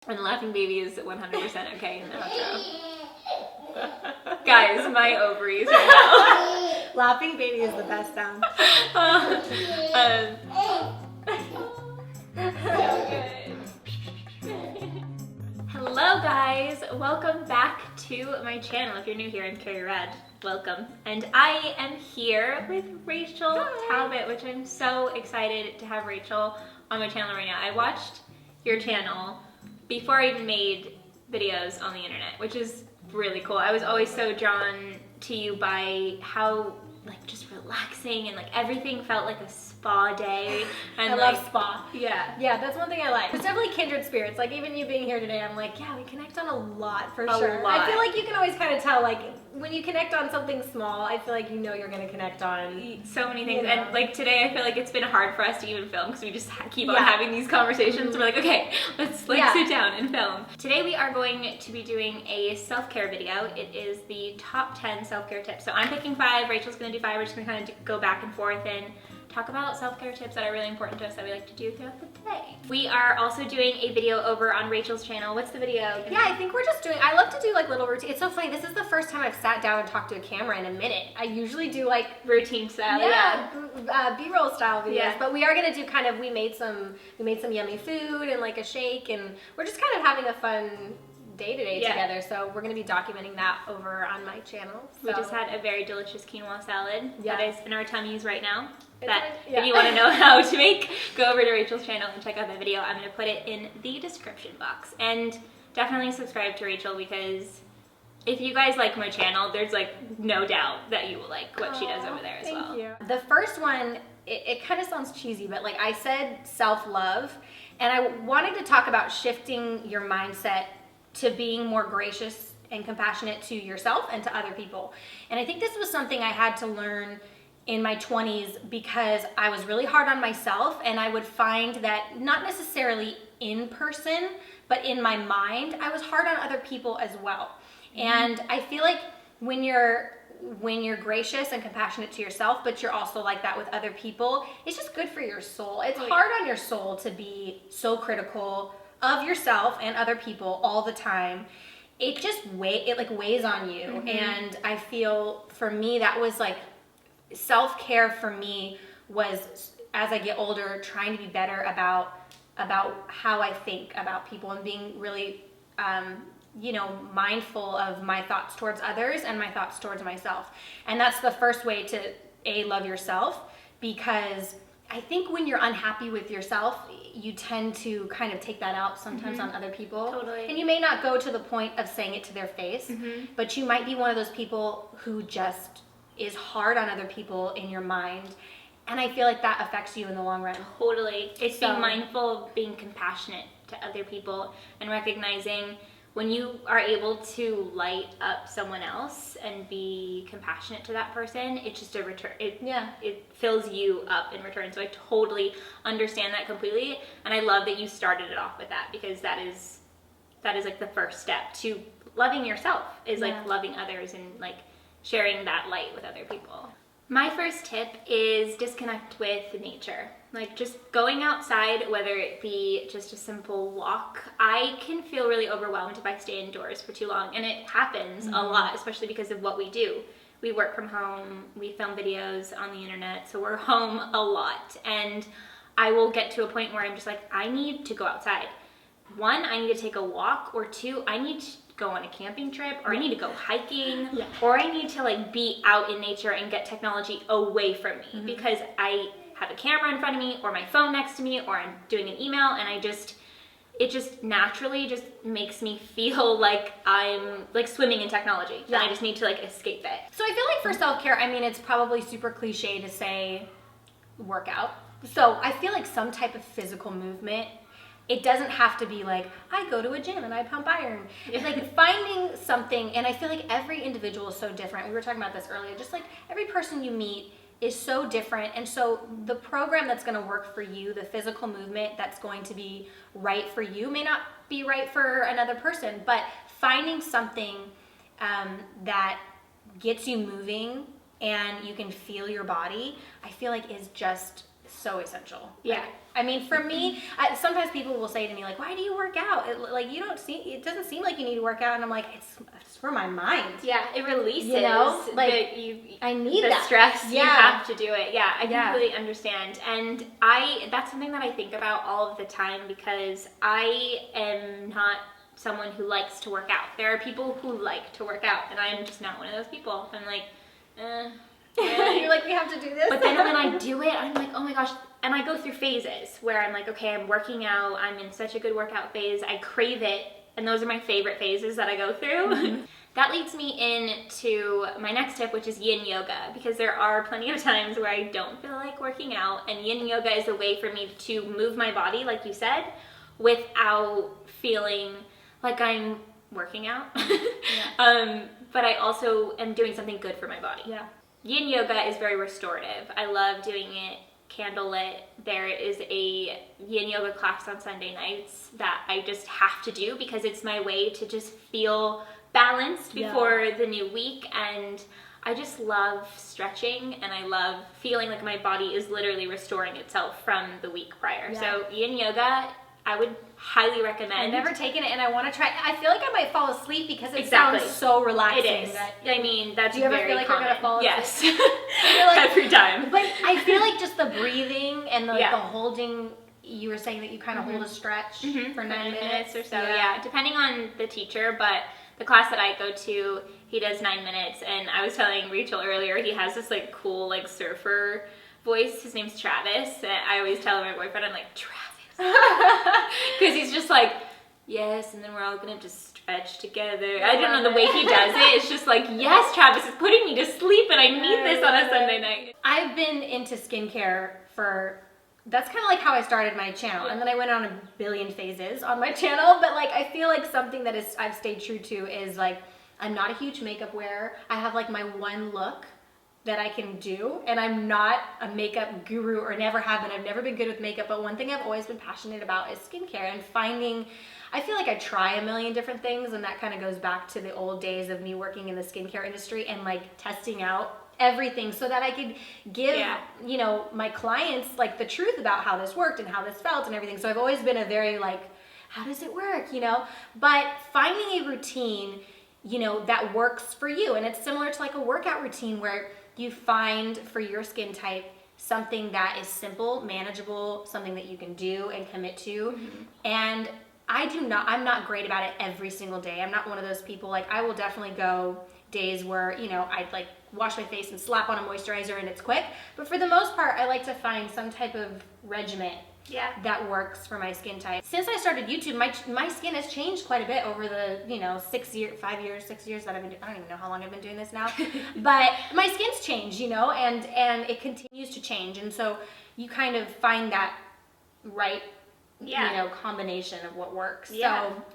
And laughing baby is 100% okay in the outro. Guys, my ovaries right now. Laughing baby is the best sound. So good. Hello guys, welcome back to my channel. If you're new here, I'm Carrie Rad. Welcome. And I am here with Rachel Talbott, which I'm so excited to have Rachel on my channel right now. I watched your channel before I even made videos on the internet, which is really cool. I was always so drawn to you by how just relaxing and everything felt like a spa day. And I love spa. Yeah. Yeah, that's one thing I like. It's definitely kindred spirits. Even you being here today, I'm like, yeah, we connect on a lot for sure. Lot. I feel like you can always kind of tell, when you connect on something small, I feel like you're going to connect on so many things. And today I feel like it's been hard for us to even film because we just keep on having these conversations. We're like, okay, let's sit down and film. Today we are going to be doing a self-care video. It is the top 10 self-care tips. So I'm picking 5, Rachel's gonna do 5. We're just gonna kind of go back and forth and talk about self-care tips that are really important to us that we like to do throughout the day. We are also doing a video over on Rachel's channel. What's the video? Yeah, I think we're just doing, I love to do little routine. It's so funny, this is the first time I've sat down and talked to a camera in a minute. I usually do routine style, B-roll style videos, yeah. But we are gonna do we made some yummy food and a shake, and we're just kind of having a fun day-to-day together, so we're going to be documenting that over on my channel. So. We just had a very delicious quinoa salad that is in our tummies right now. If yeah. you want to know how to make, go over to Rachel's channel and check out that video. I'm going to put it in the description box. And definitely subscribe to Rachel, because if you guys like my channel, there's no doubt that you will like what she does over there as well. Thank you. The first one, it kind of sounds cheesy, but I said self-love, and I wanted to talk about shifting your mindset to being more gracious and compassionate to yourself and to other people. And I think this was something I had to learn in my 20s because I was really hard on myself, and I would find that not necessarily in person, but in my mind, I was hard on other people as well. Mm-hmm. And I feel like when you're gracious and compassionate to yourself, but you're also like that with other people, it's just good for your soul. It's hard on your soul to be so critical of yourself and other people all the time. It just weighs on you. Mm-hmm. And I feel for me that was self-care for me was, as I get older, trying to be better about how I think about people and being really mindful of my thoughts towards others and my thoughts towards myself. And that's the first way to love yourself, because I think when you're unhappy with yourself, you tend to kind of take that out sometimes on other people. Totally. And you may not go to the point of saying it to their face, but you might be one of those people who just is hard on other people in your mind. And I feel like that affects you in the long run. Totally. It's being mindful of being compassionate to other people and recognizing when you are able to light up someone else and be compassionate to that person, it's just a return. It fills you up in return. So I totally understand that completely, and I love that you started it off with that, because that is the first step to loving yourself is loving others and sharing that light with other people. My first tip is disconnect with nature. Just going outside, whether it be just a simple walk. I can feel really overwhelmed if I stay indoors for too long, and it happens a lot, especially because of what we do. We work from home, we film videos on the internet, so we're home a lot, and I will get to a point where I'm just I need to go outside. 1, I need to take a walk, or 2, I need to go on a camping trip, or I need to go hiking, or I need to be out in nature and get technology away from me, because I have a camera in front of me or my phone next to me, or I'm doing an email, and it just naturally just makes me feel like I'm swimming in technology. And I just need to escape it. So I feel like for self-care, it's probably super cliche to say workout. So I feel like some type of physical movement, it doesn't have to be I go to a gym and I pump iron. It's finding something, and I feel like every individual is so different. We were talking about this earlier, just every person you meet is so different, and so the program that's going to work for you, the physical movement that's going to be right for you may not be right for another person, but finding something that gets you moving and you can feel your body, I feel like is just so essential. Yeah. Like, I mean, for me, sometimes people will say to me, like, why do you work out? Like, it doesn't seem like you need to work out. And I'm like, it's for my mind. Yeah, it releases, you know, like, I need the that stress. Yeah. You have to do it. Yeah, I completely understand. And that's something that I think about all of the time, because I am not someone who likes to work out. There are people who like to work out, and I'm just not one of those people. I'm like, You're like, we have to do this. But then when I do it, I'm like, oh my gosh. And I go through phases where I'm like, okay, I'm working out. I'm in such a good workout phase. I crave it. And those are my favorite phases that I go through. Mm-hmm. That leads me into my next tip, which is yin yoga, because there are plenty of times where I don't feel like working out. And yin yoga is a way for me to move my body, like you said, without feeling like I'm working out. Yeah. But I also am doing something good for my body. Yeah. Yin yoga is very restorative. I love doing it candlelit. There is a yin yoga class on Sunday nights that I just have to do, because it's my way to just feel balanced before the new week. And I just love stretching, and I love feeling like my body is literally restoring itself from the week prior. Yeah. So yin yoga, I would highly recommend. I've never taken it, and I want to try. I feel like I might fall asleep because it Exactly. sounds so relaxing. It is. I mean, that's Do you ever very feel like common. you're gonna fall asleep? Yes. Like, every time. But I feel like just the breathing and the holding. You were saying that you kind of hold a stretch for 9 minutes or so. Yeah, depending on the teacher, but the class that I go to, he does 9 minutes. And I was telling Rachel earlier, he has this like cool like surfer voice. His name's Travis. And I always tell my boyfriend, I'm like, Travis. Because he's just like, yes, and then we're all gonna just stretch together. I don't know, the way he does it, it's just like, yes, Travis is putting me to sleep, and I need this on a Sunday night. I've been into skincare that's kind of like how I started my channel, and then I went on a billion phases on my channel, but like I feel like something that I've stayed true to is like, I'm not a huge makeup wearer. I have like my one look that I can do, and I'm not a makeup guru, or never have been. I've never been good with makeup, but one thing I've always been passionate about is skincare, and I feel like I try a million different things, and that kind of goes back to the old days of me working in the skincare industry and like testing out everything so that I could give, you know, my clients like the truth about how this worked and how this felt and everything. So I've always been a very like, how does it work, you know? But finding a routine, you know, that works for you, and it's similar to like a workout routine where you find for your skin type something that is simple, manageable, something that you can do and commit to. And I'm not great about it every single day. I'm not one of those people. Like, I will definitely go days where, you know, I'd like wash my face and slap on a moisturizer and it's quick. But for the most part, I like to find some type of regimen that works for my skin type. Since I started YouTube, my skin has changed quite a bit over the, you know, 6 years that I've been doing. I don't even know how long I've been doing this now. But my skin's changed, you know, and it continues to change. And so you kind of find that right, you know, combination of what works. So,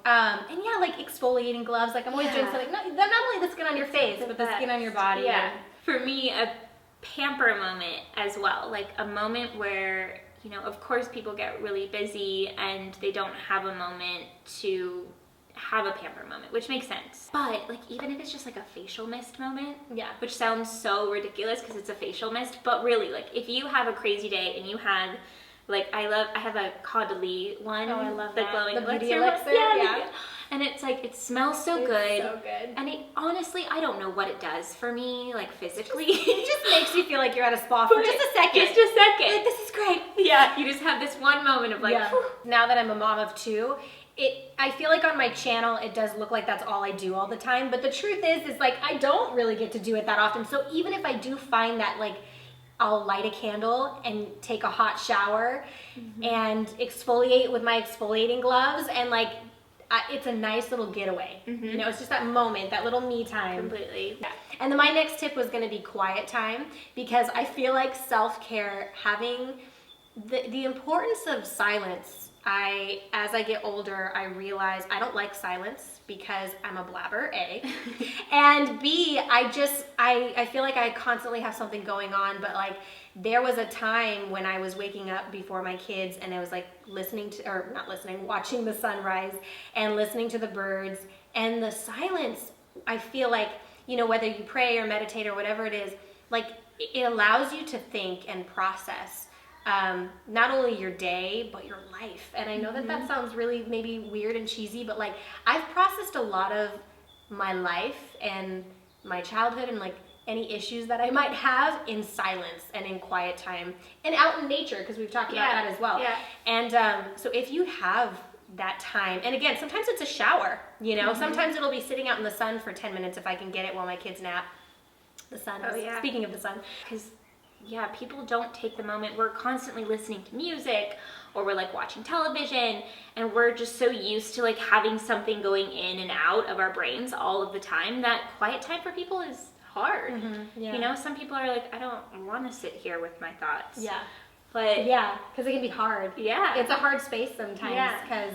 and like exfoliating gloves. Like I'm always doing something, not only the skin on your face, but the skin on your body. Yeah. For me, a pamper moment as well. Like a moment where, you know, of course people get really busy and they don't have a moment to have a pamper moment, which makes sense. But like, even if it's just like a facial mist moment, which sounds so ridiculous because it's a facial mist, but really, like if you have a crazy day and you had, like I have a Caudalie one. Oh, I love the that. glowing The beauty elixir. elixir. And it's like, it smells so good. So good. And it honestly, I don't know what it does for me, like physically. It just makes you feel like you're at a spa for just a second. Just a second. Like, this is great. Yeah, you just have this one moment of like, whew. Now that I'm a mom of two, I feel like on my channel, it does look like that's all I do all the time. But the truth is like, I don't really get to do it that often. So even if I do find that like, I'll light a candle and take a hot shower and exfoliate with my exfoliating gloves, and like, it's a nice little getaway. You know, it's just that moment, that little me time. Completely. Yeah. And then my next tip was going to be quiet time, because I feel like self-care, having the importance of silence. As I get older, I realize I don't like silence because I'm a blabber, A. And B, I feel like I constantly have something going on, but like there was a time when I was waking up before my kids and I was like watching the sunrise and listening to the birds and the silence. I feel like, you know, whether you pray or meditate or whatever it is, like it allows you to think and process not only your day, but your life. And I know that sounds really maybe weird and cheesy, but like I've processed a lot of my life and my childhood and like any issues that I might have in silence and in quiet time and out in nature, because we've talked about that as well. Yeah. And so if you have that time, and again, sometimes it's a shower, you know, sometimes it'll be sitting out in the sun for 10 minutes if I can get it while my kids nap. The sun. Speaking of the sun. Because people don't take the moment. We're constantly listening to music, or we're like watching television, and we're just so used to like having something going in and out of our brains all of the time that quiet time for people is hard. You know, some people are like, I don't want to sit here with my thoughts. Yeah. But because it can be hard. Yeah. It's a hard space sometimes because,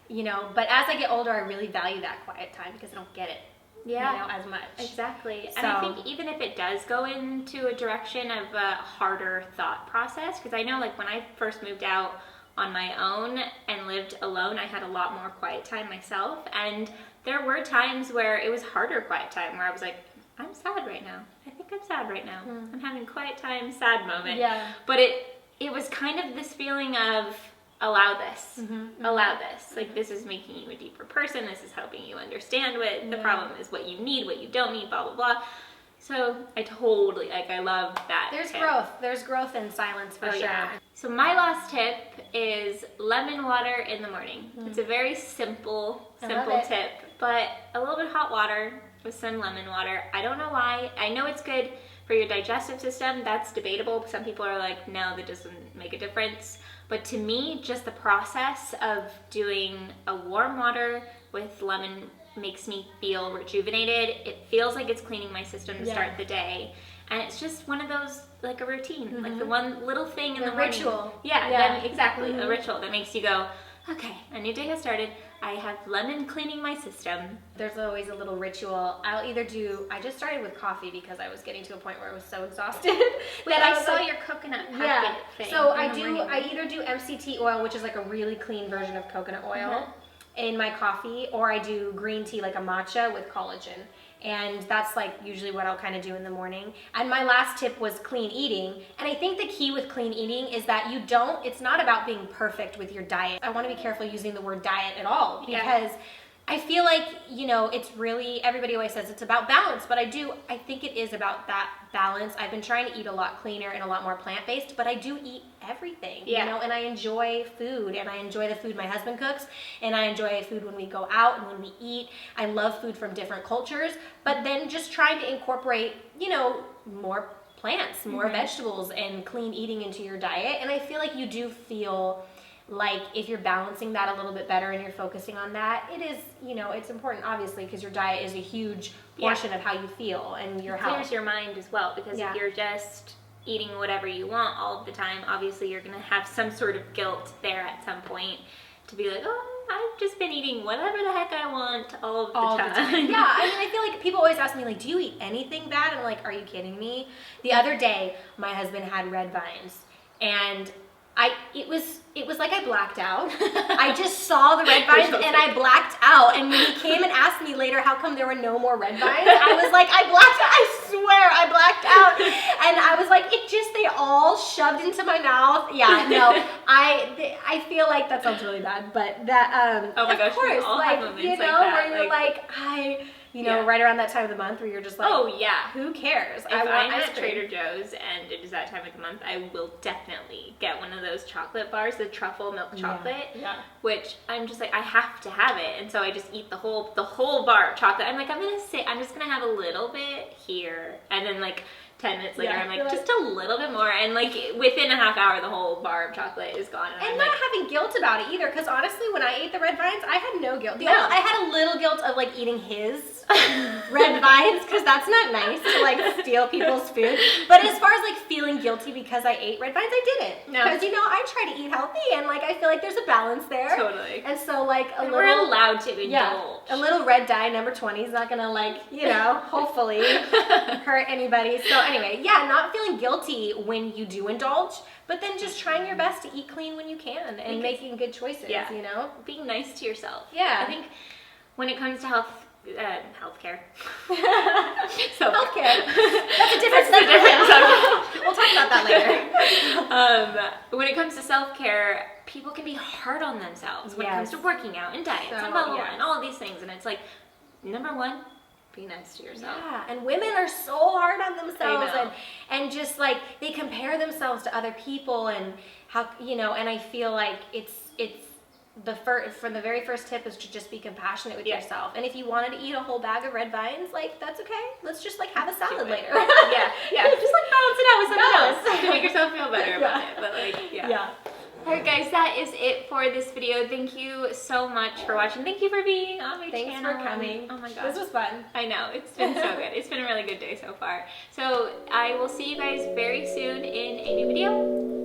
you know, but as I get older, I really value that quiet time because I don't get it. You know, as much. Exactly. And I think even if it does go into a direction of a harder thought process, because I know like when I first moved out on my own and lived alone, I had a lot more quiet time myself. And there were times where it was harder quiet time where I was like, I'm sad right now. I think I'm sad right now. I'm having quiet time, sad moment. Yeah. But it was kind of this feeling of, allow this, allow this. Like, this is making you a deeper person. This is helping you understand what the problem is, what you need, what you don't need, blah, blah, blah. So I totally, like, I love that. There's growth. There's growth in silence for sure. Yeah. So my last tip is lemon water in the morning. It's a very simple tip, but a little bit of hot water with some lemon water. I don't know why. I know it's good for your digestive system. That's debatable. Some people are like, no, that doesn't make a difference. But to me, just the process of doing a warm water with lemon makes me feel rejuvenated. It feels like it's cleaning my system to start the day. And it's just one of those, like a routine, like the one little thing in the morning. Ritual. Yeah, exactly. A ritual that makes you go, okay, a new day has started. I have lemon cleaning my system. There's always a little ritual. I just started with coffee because I was getting to a point where I was so exhausted. That I saw your coconut packet thing. So I either do MCT oil, which is like a really clean version of coconut oil, in my coffee, or I do green tea, like a matcha with collagen. And that's like usually what I'll kind of do in the morning. And my last tip was clean eating. And I think the key with clean eating is that it's not about being perfect with your diet. I want to be careful using the word diet at all, because I feel like, you know, it's really, everybody always says it's about balance, but I think it is about that balance. I've been trying to eat a lot cleaner and a lot more plant-based, but I do eat everything, you know, and I enjoy food, and I enjoy the food my husband cooks, and I enjoy food when we go out and when we eat. I love food from different cultures, but then just trying to incorporate, you know, more plants, more vegetables, and clean eating into your diet. And I feel like you do feel like if you're balancing that a little bit better and you're focusing on that, it is, you know, it's important obviously because your diet is a huge portion of how you feel and your health. It clears your mind as well, because if you're just eating whatever you want all of the time, obviously you're going to have some sort of guilt there at some point to be like, oh, I've just been eating whatever the heck I want all of the time. Yeah, I mean, I feel like people always ask me, like, do you eat anything bad? I'm like, are you kidding me? The other day, my husband had red vines, and it was like I blacked out. I just saw the red vines and I blacked out. And when he came and asked me later how come there were no more red vines, I was like, I blacked out. I swear I blacked out. And I was like, they all shoved into my mouth. Yeah, no, I feel like that sounds really bad, but that oh my gosh, of course, like, you know, like where you're like you know, right around that time of the month where you're just like, oh yeah, who cares? If I'm at Trader Joe's and it is that time of the month, I will definitely get one of those chocolate bars, the truffle milk chocolate, which I'm just like, I have to have it, and so I just eat the whole bar of chocolate. I'm like, I'm just gonna have a little bit here, and then like 10 minutes later, I'm like, just a little bit more. And like within a half hour, the whole bar of chocolate is gone. And not having guilt about it either. Because honestly, when I ate the red vines, I had no guilt. I had a little guilt of like eating his red vines, because that's not nice to like steal people's food. But as far as like feeling guilty because I ate red vines, I didn't. No. Because, you know, I try to eat healthy, and like I feel like there's a balance there. Totally. And so like we're allowed to indulge. A little red dye number 20 is not gonna like, you know, hopefully hurt anybody. So anyway, not feeling guilty when you do indulge, but then just trying your best to eat clean when you can and making good choices, you know? Being nice to yourself. Yeah. I think when it comes to health healthcare. Healthcare. That's a different subject. We'll talk about that later. When it comes to self-care, people can be hard on themselves when it comes to working out and diets and blah, blah, blah, and all of these things. And it's like, number one, be nice to yourself. Yeah, and women are so hard on themselves, and just like they compare themselves to other people, and how, you know, and I feel like it's from the very first tip is to just be compassionate with yourself. And if you wanted to eat a whole bag of red vines, like, that's okay. Let's just like have a salad later. Yeah, just like balance it out with something else to make yourself feel better about it. But like, yeah. Alright guys, that is it for this video. Thank you so much for watching. Thank you for being on my channel. Thanks for coming. Oh my god. This was fun. I know, it's been so good. It's been a really good day so far. So I will see you guys very soon in a new video.